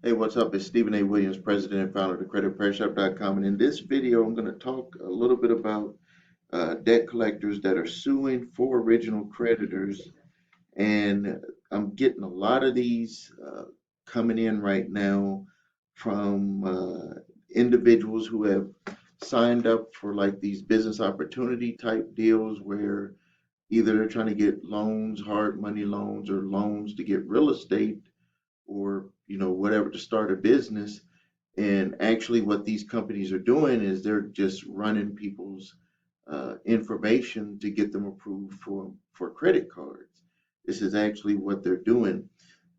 Hey, what's up? It's Stephen A. Williams, president and founder of thecreditrepairshop.com. And in this video, I'm going to talk a little bit about debt collectors that are suing for original creditors. And I'm getting a lot of these coming in right now from individuals who have signed up for like these business opportunity type deals where either they're trying to get loans, hard money loans, or loans to get real estate or whatever to start a business. And actually what these companies are doing is they're just running people's information to get them approved for credit cards. This is actually what they're doing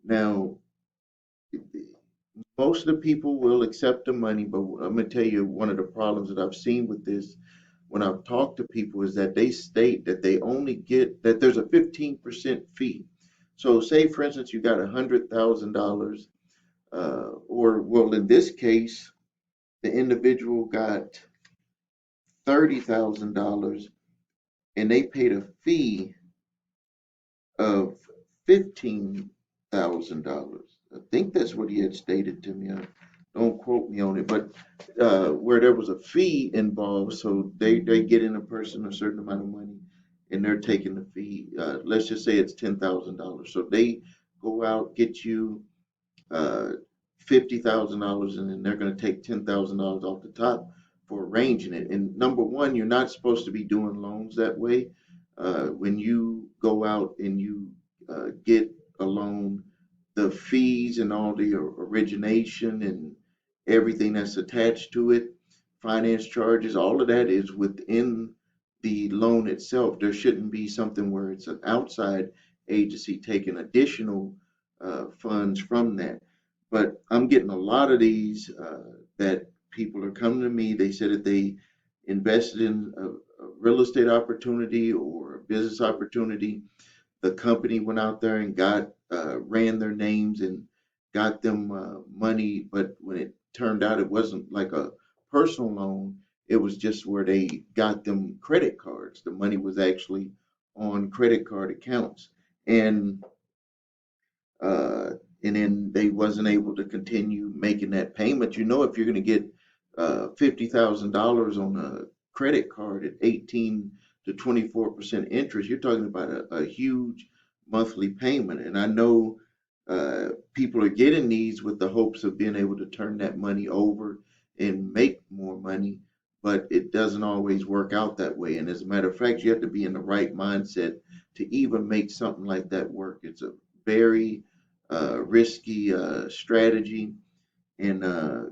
now. Most of the people will accept the money, but I'm going to tell you one of the problems that I've seen with this when I've talked to people is that they state that they only get that there's a 15% fee. So say for instance you got $100,000, or well, in this case, the individual got $30,000 and they paid a fee of $15,000. I think that's what he had stated to me. Don't quote me on it, but where there was a fee involved, so they get in a person a certain amount of money, and they're taking the fee. Let's just say it's $10,000. So they go out, get you uh, $50,000, and then they're going to take $10,000 off the top for arranging it. And number one, you're not supposed to be doing loans that way. When you go out and you get a loan, the fees and all the origination and everything that's attached to it, finance charges, all of that is within the loan itself. There shouldn't be something where it's an outside agency taking additional funds from that. But I'm getting a lot of these that people are coming to me. They said that they invested in a real estate opportunity or a business opportunity. The company went out there and ran their names and got them money, but when it turned out it wasn't like a personal loan, it was just where they got them credit cards. The money was actually on credit card accounts, and uh, and then they wasn't able to continue making that payment. If you're going to get $50,000 on a credit card at 18 to 24% interest, you're talking about a huge monthly payment. And I know people are getting these with the hopes of being able to turn that money over and make more money, but it doesn't always work out that way. And as a matter of fact, you have to be in the right mindset to even make something like that work. It's a very risky strategy. And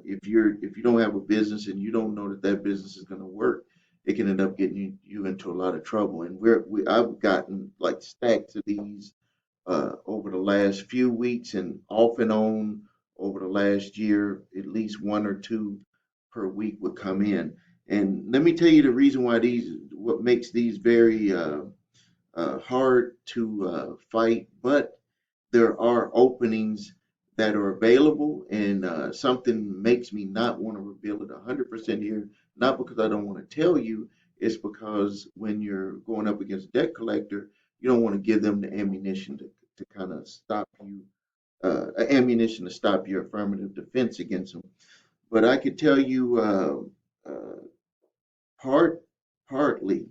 if you don't have a business and you don't know that that business is going to work, it can end up getting you into a lot of trouble. And I've gotten like stacks of these over the last few weeks, and off and on over the last year, at least one or two per week would come in. And let me tell you the reason why what makes these very hard to fight, but there are openings that are available, and something makes me not want to reveal it 100% here, not because I don't want to tell you, it's because when you're going up against a debt collector, you don't want to give them the ammunition to kind of stop you, ammunition to stop your affirmative defense against them. But I could tell you part partly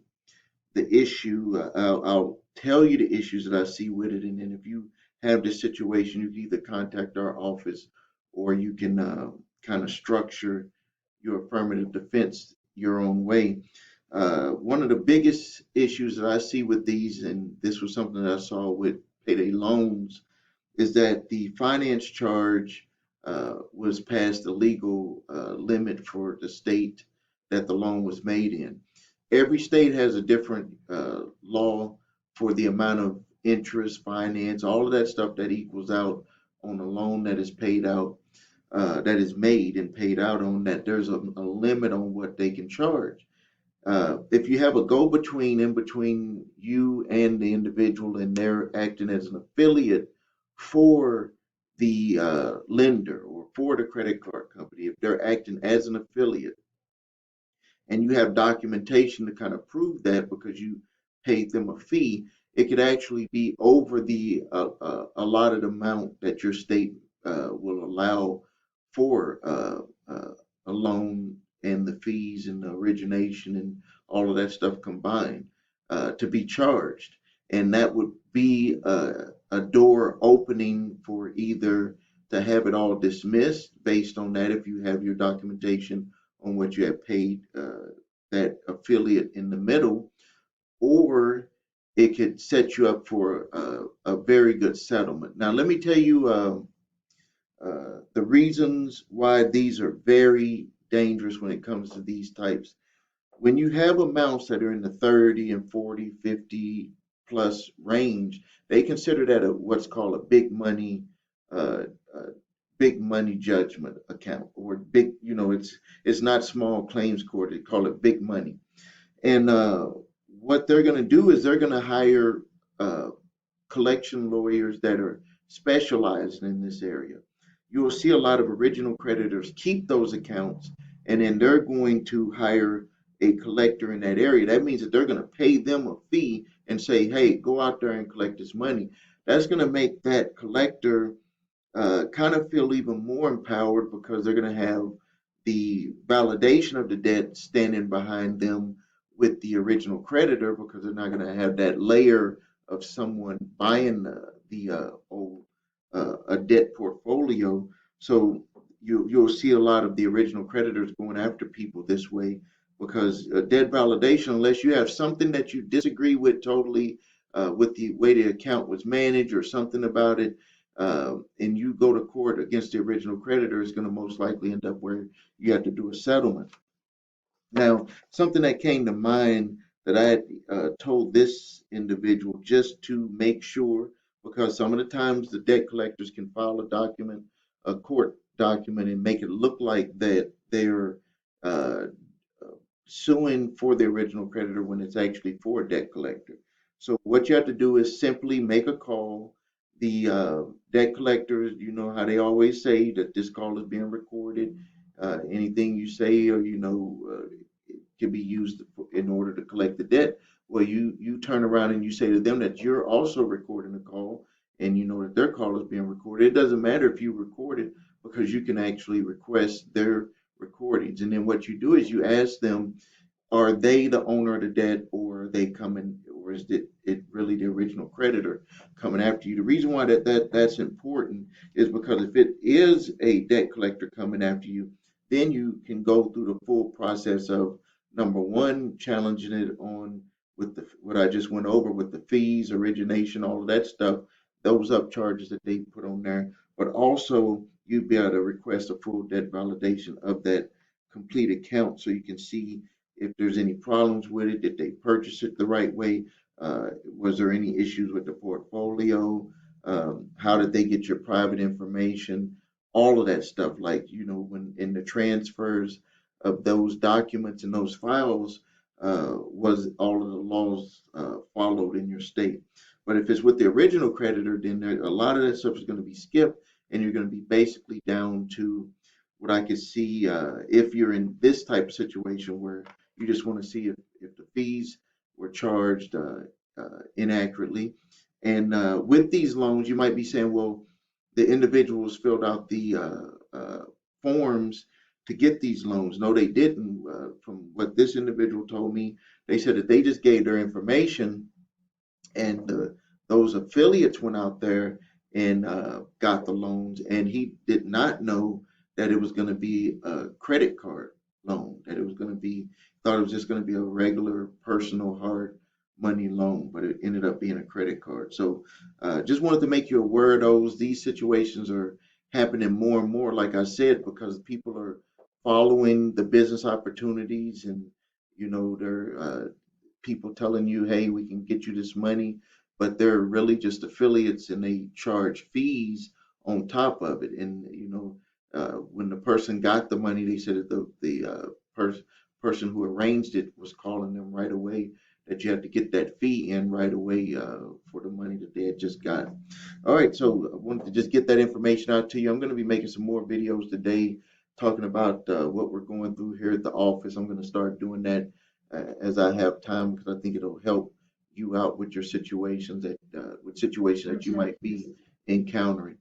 the issue. I'll tell you the issues that I see with it, and then if you have this situation, you can either contact our office or you can kind of structure your affirmative defense your own way. One of the biggest issues that I see with these, and this was something that I saw with payday loans, is that the finance charge was past the legal limit for the state that the loan was made in. Every state has a different law for the amount of interest, finance, all of that stuff that equals out on a loan that is paid out, that is made and paid out on that. There's a limit on what they can charge. If you have a go between in between you and the individual and they're acting as an affiliate for the lender or for the credit card company, if they're acting as an affiliate and you have documentation to kind of prove that because you paid them a fee, it could actually be over the allotted amount that your state will allow for a loan and the fees and the origination and all of that stuff combined to be charged. And that would be a door opening for either to have it all dismissed based on that if you have your documentation on what you have paid that affiliate in the middle, or it could set you up for a very good settlement. Now, let me tell you the reasons why these are very dangerous when it comes to these types. When you have amounts that are in the 30 and 40, 50 plus range, they consider that what's called a uh, uh, big money judgment account, or big, it's not small claims court. They call it big money. And what they're going to do is they're going to hire uh, collection lawyers that are specialized in this area. You will see a lot of original creditors keep those accounts, and then they're going to hire a collector in that area. That means that they're going to pay them a fee and say, hey, go out there and collect this money. That's going to make that collector kind of feel even more empowered because they're going to have the validation of the debt standing behind them with the original creditor, because they're not going to have that layer of someone buying the old a debt portfolio. So you'll see a lot of the original creditors going after people this way, because debt validation, unless you have something that you disagree with totally with the way the account was managed or something about it, and you go to court against the original creditor, is going to most likely end up where you have to do a settlement. Now, something that came to mind that I had told this individual just to make sure, because some of the times the debt collectors can file a document, a court document, and make it look like that they're uh, suing for the original creditor when it's actually for a debt collector. So what you have to do is simply make a call. The debt collectors, you know how they always say that this call is being recorded. Anything you say or can be used in order to collect the debt. Well, you turn around and you say to them that you're also recording the call, and you know that their call is being recorded. It doesn't matter if you record it, because you can actually request their recordings. And then what you do is you ask them, are they the owner of the debt, or are they coming, or is it really the original creditor coming after you? The reason why that's important is because if it is a debt collector coming after you, then you can go through the full process of, number one, challenging it on with the what I just went over with the fees, origination, all of that stuff, those up charges that they put on there. But also you'd be able to request a full debt validation of that complete account, so you can see if there's any problems with it. Did they purchase it the right way? Was there any issues with the portfolio? How did they get your private information? All of that stuff, like, when in the transfers of those documents and those files, was all of the laws followed in your state? But if it's with the original creditor, then a lot of that stuff is going to be skipped, and you're going to be basically down to what I could see if you're in this type of situation where you just want to see if the fees were charged inaccurately. And with these loans, you might be saying, well, the individuals filled out the forms to get these loans. No, they didn't. From what this individual told me, they said that they just gave their information, and those affiliates went out there and got the loans, and he did not know that it was going to be a credit card loan, that it was going to be, thought it was just going to be a regular personal hard money loan, but it ended up being a credit card. So just wanted to make you aware of those. These situations are happening more and more, like I said, because people are following the business opportunities, and they're people telling you, hey, we can get you this money, but they're really just affiliates, and they charge fees on top of it. And when the person got the money, they said that the person who arranged it was calling them right away that you have to get that fee in right away for the money that they had just got. All right, so I wanted to just get that information out to you. I'm going to be making some more videos today talking about what we're going through here at the office. I'm going to start doing that as I have time, because I think it'll help you out with your situations that with situations that you might be encountering.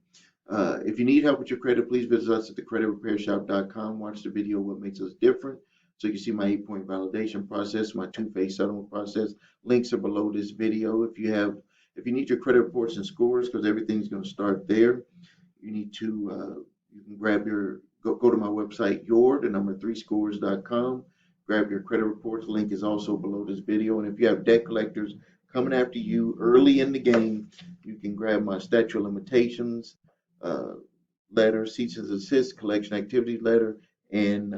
If you need help with your credit, please visit us at thecreditrepairshop.com. Watch the video, What Makes Us Different. So you can see my 8-point validation process, my two-phase settlement process. Links are below this video. If you need your credit reports and scores, because everything's going to start there, you need to, you can go to my website, the number 3scores.com. Grab your credit reports. Link is also below this video. And if you have debt collectors coming after you early in the game, you can grab my statute of limitations uh, letter, cease and desist, collection activity letter, and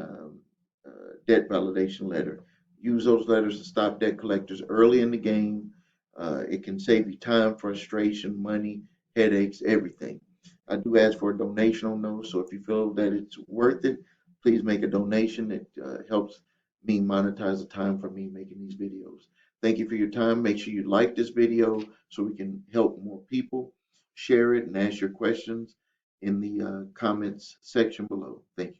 debt validation letter. Use those letters to stop debt collectors early in the game. It can save you time, frustration, money, headaches, everything. I do ask for a donation on those, so if you feel that it's worth it, please make a donation. It helps me monetize the time for me making these videos. Thank you for your time. Make sure you like this video so we can help more people. Share it and ask your questions in the comments section below. Thank you.